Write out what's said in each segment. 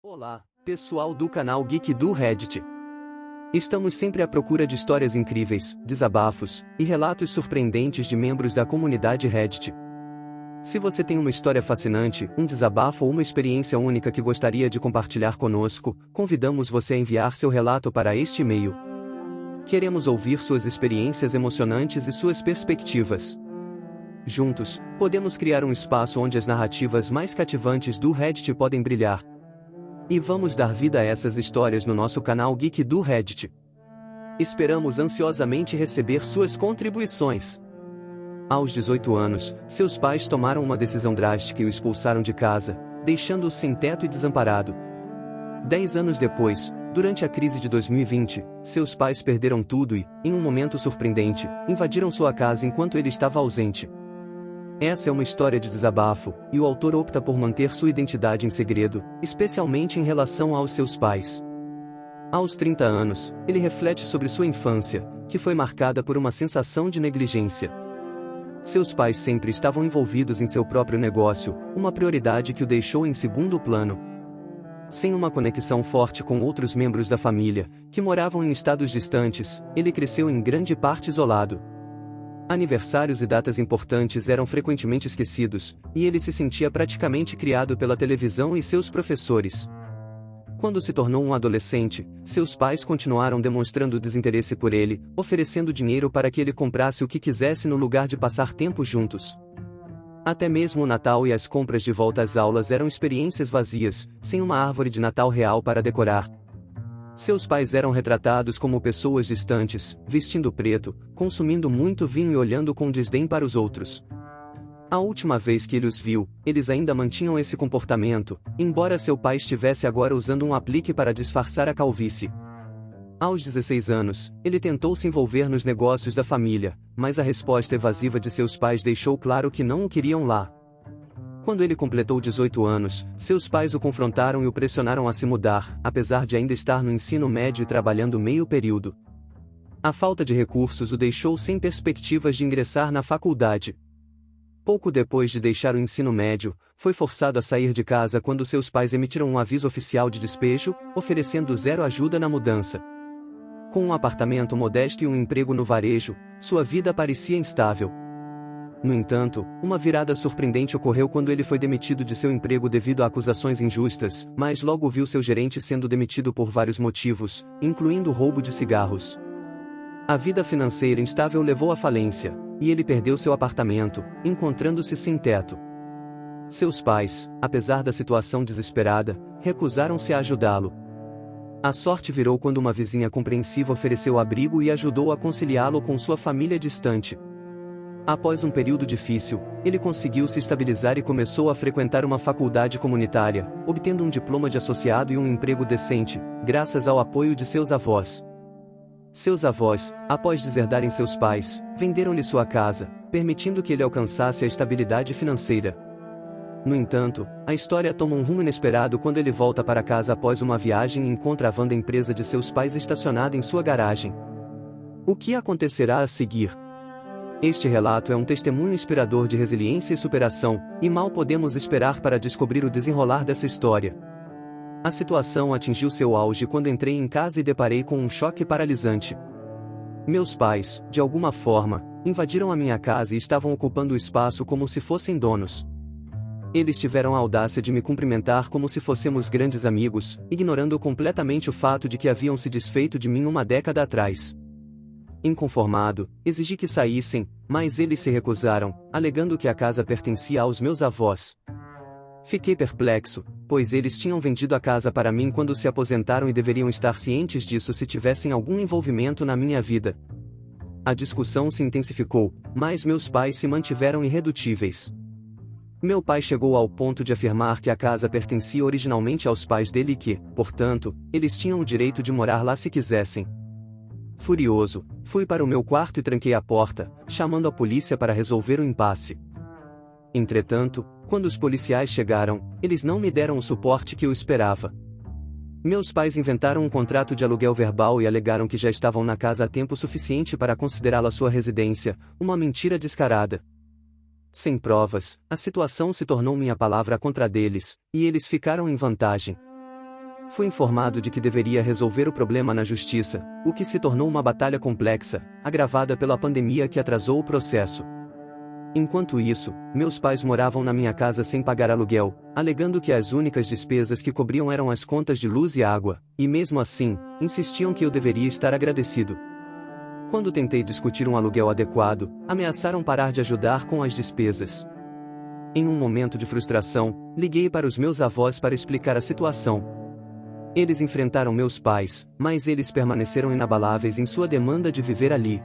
Olá, pessoal do canal Geek do Reddit. Estamos sempre à procura de histórias incríveis, desabafos e relatos surpreendentes de membros da comunidade Reddit. Se você tem uma história fascinante, um desabafo ou uma experiência única que gostaria de compartilhar conosco, convidamos você a enviar seu relato para este e-mail. Queremos ouvir suas experiências emocionantes e suas perspectivas. Juntos, podemos criar um espaço onde as narrativas mais cativantes do Reddit podem brilhar. E vamos dar vida a essas histórias no nosso canal Geek do Reddit. Esperamos ansiosamente receber suas contribuições. Aos 18 anos, seus pais tomaram uma decisão drástica e o expulsaram de casa, deixando-o sem teto e desamparado. 10 anos depois, durante a crise de 2020, seus pais perderam tudo e, em um momento surpreendente, invadiram sua casa enquanto ele estava ausente. Essa é uma história de desabafo, e o autor opta por manter sua identidade em segredo, especialmente em relação aos seus pais. Aos 30 anos, ele reflete sobre sua infância, que foi marcada por uma sensação de negligência. Seus pais sempre estavam envolvidos em seu próprio negócio, uma prioridade que o deixou em segundo plano. Sem uma conexão forte com outros membros da família, que moravam em estados distantes, ele cresceu em grande parte isolado. Aniversários e datas importantes eram frequentemente esquecidos, e ele se sentia praticamente criado pela televisão e seus professores. Quando se tornou um adolescente, seus pais continuaram demonstrando desinteresse por ele, oferecendo dinheiro para que ele comprasse o que quisesse no lugar de passar tempo juntos. Até mesmo o Natal e as compras de volta às aulas eram experiências vazias, sem uma árvore de Natal real para decorar. Seus pais eram retratados como pessoas distantes, vestindo preto, consumindo muito vinho e olhando com desdém para os outros. A última vez que ele os viu, eles ainda mantinham esse comportamento, embora seu pai estivesse agora usando um aplique para disfarçar a calvície. Aos 16 anos, ele tentou se envolver nos negócios da família, mas a resposta evasiva de seus pais deixou claro que não o queriam lá. Quando ele completou 18 anos, seus pais o confrontaram e o pressionaram a se mudar, apesar de ainda estar no ensino médio e trabalhando meio período. A falta de recursos o deixou sem perspectivas de ingressar na faculdade. Pouco depois de deixar o ensino médio, foi forçado a sair de casa quando seus pais emitiram um aviso oficial de despejo, oferecendo zero ajuda na mudança. Com um apartamento modesto e um emprego no varejo, sua vida parecia instável. No entanto, uma virada surpreendente ocorreu quando ele foi demitido de seu emprego devido a acusações injustas, mas logo viu seu gerente sendo demitido por vários motivos, incluindo o roubo de cigarros. A vida financeira instável levou à falência, e ele perdeu seu apartamento, encontrando-se sem teto. Seus pais, apesar da situação desesperada, recusaram-se a ajudá-lo. A sorte virou quando uma vizinha compreensiva ofereceu abrigo e ajudou a conciliá-lo com sua família distante. Após um período difícil, ele conseguiu se estabilizar e começou a frequentar uma faculdade comunitária, obtendo um diploma de associado e um emprego decente, graças ao apoio de seus avós. Seus avós, após deserdarem seus pais, venderam-lhe sua casa, permitindo que ele alcançasse a estabilidade financeira. No entanto, a história toma um rumo inesperado quando ele volta para casa após uma viagem e encontra a van da empresa de seus pais estacionada em sua garagem. O que acontecerá a seguir? Este relato é um testemunho inspirador de resiliência e superação, e mal podemos esperar para descobrir o desenrolar dessa história. A situação atingiu seu auge quando entrei em casa e deparei com um choque paralisante. Meus pais, de alguma forma, invadiram a minha casa e estavam ocupando o espaço como se fossem donos. Eles tiveram a audácia de me cumprimentar como se fôssemos grandes amigos, ignorando completamente o fato de que haviam se desfeito de mim uma década atrás. Inconformado, exigi que saíssem, mas eles se recusaram, alegando que a casa pertencia aos meus avós. Fiquei perplexo, pois eles tinham vendido a casa para mim quando se aposentaram e deveriam estar cientes disso se tivessem algum envolvimento na minha vida. A discussão se intensificou, mas meus pais se mantiveram irredutíveis. Meu pai chegou ao ponto de afirmar que a casa pertencia originalmente aos pais dele e que, portanto, eles tinham o direito de morar lá se quisessem. Furioso, fui para o meu quarto e tranquei a porta, chamando a polícia para resolver o impasse. Entretanto, quando os policiais chegaram, eles não me deram o suporte que eu esperava. Meus pais inventaram um contrato de aluguel verbal e alegaram que já estavam na casa há tempo suficiente para considerá-la sua residência, uma mentira descarada. Sem provas, a situação se tornou minha palavra contra a deles, e eles ficaram em vantagem. Fui informado de que deveria resolver o problema na justiça, o que se tornou uma batalha complexa, agravada pela pandemia que atrasou o processo. Enquanto isso, meus pais moravam na minha casa sem pagar aluguel, alegando que as únicas despesas que cobriam eram as contas de luz e água, e mesmo assim, insistiam que eu deveria estar agradecido. Quando tentei discutir um aluguel adequado, ameaçaram parar de ajudar com as despesas. Em um momento de frustração, liguei para os meus avós para explicar a situação. Eles enfrentaram meus pais, mas eles permaneceram inabaláveis em sua demanda de viver ali.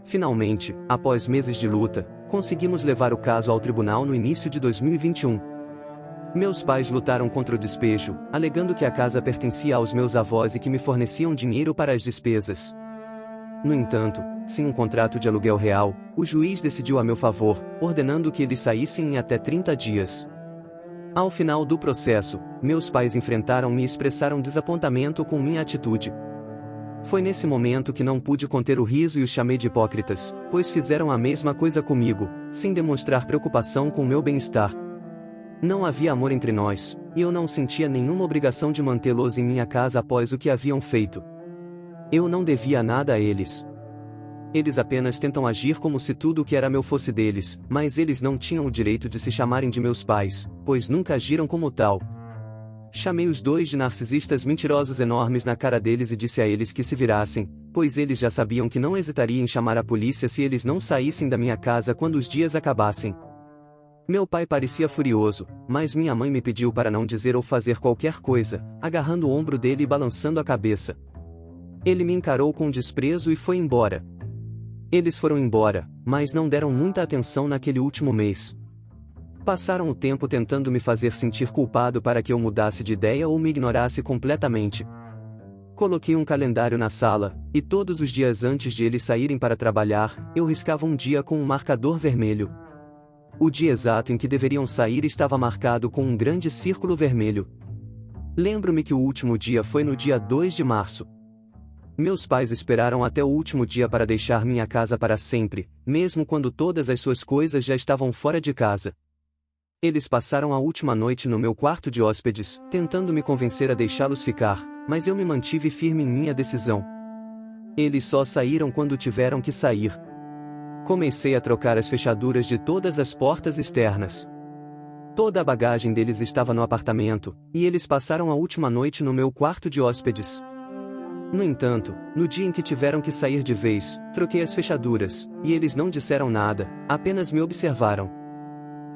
Finalmente, após meses de luta, conseguimos levar o caso ao tribunal no início de 2021. Meus pais lutaram contra o despejo, alegando que a casa pertencia aos meus avós e que me forneciam dinheiro para as despesas. No entanto, sem um contrato de aluguel real, o juiz decidiu a meu favor, ordenando que eles saíssem em até 30 dias. Ao final do processo, meus pais enfrentaram-me e expressaram desapontamento com minha atitude. Foi nesse momento que não pude conter o riso e os chamei de hipócritas, pois fizeram a mesma coisa comigo, sem demonstrar preocupação com meu bem-estar. Não havia amor entre nós, e eu não sentia nenhuma obrigação de mantê-los em minha casa após o que haviam feito. Eu não devia nada a eles. Eles apenas tentam agir como se tudo o que era meu fosse deles, mas eles não tinham o direito de se chamarem de meus pais, pois nunca agiram como tal. Chamei os dois de narcisistas mentirosos enormes na cara deles e disse a eles que se virassem, pois eles já sabiam que não hesitaria em chamar a polícia se eles não saíssem da minha casa quando os dias acabassem. Meu pai parecia furioso, mas minha mãe me pediu para não dizer ou fazer qualquer coisa, agarrando o ombro dele e balançando a cabeça. Ele me encarou com desprezo e foi embora. Eles foram embora, mas não deram muita atenção naquele último mês. Passaram o tempo tentando me fazer sentir culpado para que eu mudasse de ideia ou me ignorasse completamente. Coloquei um calendário na sala, e todos os dias antes de eles saírem para trabalhar, eu riscava um dia com um marcador vermelho. O dia exato em que deveriam sair estava marcado com um grande círculo vermelho. Lembro-me que o último dia foi no dia 2 de março. Meus pais esperaram até o último dia para deixar minha casa para sempre, mesmo quando todas as suas coisas já estavam fora de casa. Eles passaram a última noite no meu quarto de hóspedes, tentando me convencer a deixá-los ficar, mas eu me mantive firme em minha decisão. Eles só saíram quando tiveram que sair. Comecei a trocar as fechaduras de todas as portas externas. Toda a bagagem deles estava no apartamento, e eles passaram a última noite no meu quarto de hóspedes. No entanto, no dia em que tiveram que sair de vez, troquei as fechaduras, e eles não disseram nada, apenas me observaram.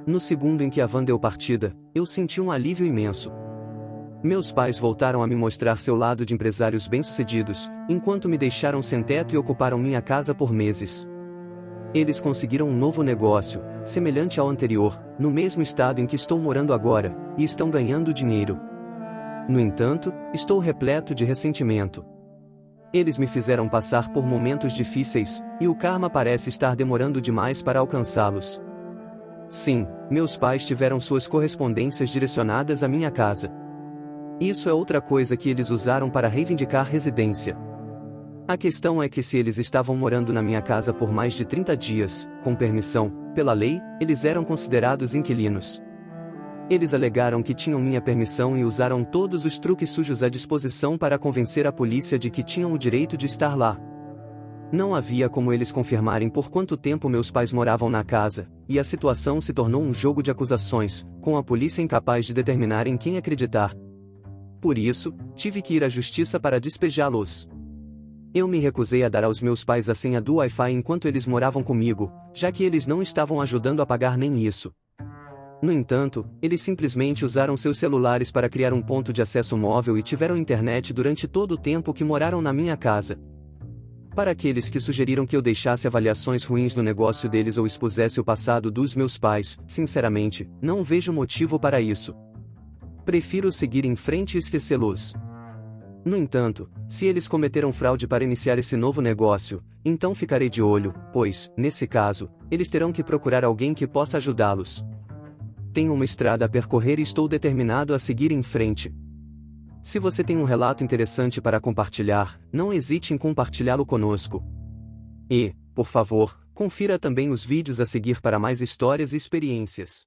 No segundo em que a van deu partida, eu senti um alívio imenso. Meus pais voltaram a me mostrar seu lado de empresários bem-sucedidos, enquanto me deixaram sem teto e ocuparam minha casa por meses. Eles conseguiram um novo negócio, semelhante ao anterior, no mesmo estado em que estou morando agora, e estão ganhando dinheiro. No entanto, estou repleto de ressentimento. Eles me fizeram passar por momentos difíceis, e o karma parece estar demorando demais para alcançá-los. Sim, meus pais tiveram suas correspondências direcionadas à minha casa. Isso é outra coisa que eles usaram para reivindicar residência. A questão é que se eles estavam morando na minha casa por mais de 30 dias, com permissão, pela lei, eles eram considerados inquilinos. Eles alegaram que tinham minha permissão e usaram todos os truques sujos à disposição para convencer a polícia de que tinham o direito de estar lá. Não havia como eles confirmarem por quanto tempo meus pais moravam na casa, e a situação se tornou um jogo de acusações, com a polícia incapaz de determinar em quem acreditar. Por isso, tive que ir à justiça para despejá-los. Eu me recusei a dar aos meus pais a senha do Wi-Fi enquanto eles moravam comigo, já que eles não estavam ajudando a pagar nem isso. No entanto, eles simplesmente usaram seus celulares para criar um ponto de acesso móvel e tiveram internet durante todo o tempo que moraram na minha casa. Para aqueles que sugeriram que eu deixasse avaliações ruins no negócio deles ou expusesse o passado dos meus pais, sinceramente, não vejo motivo para isso. Prefiro seguir em frente e esquecê-los. No entanto, se eles cometeram fraude para iniciar esse novo negócio, então ficarei de olho, pois, nesse caso, eles terão que procurar alguém que possa ajudá-los. Tenho uma estrada a percorrer e estou determinado a seguir em frente. Se você tem um relato interessante para compartilhar, não hesite em compartilhá-lo conosco. E, por favor, confira também os vídeos a seguir para mais histórias e experiências.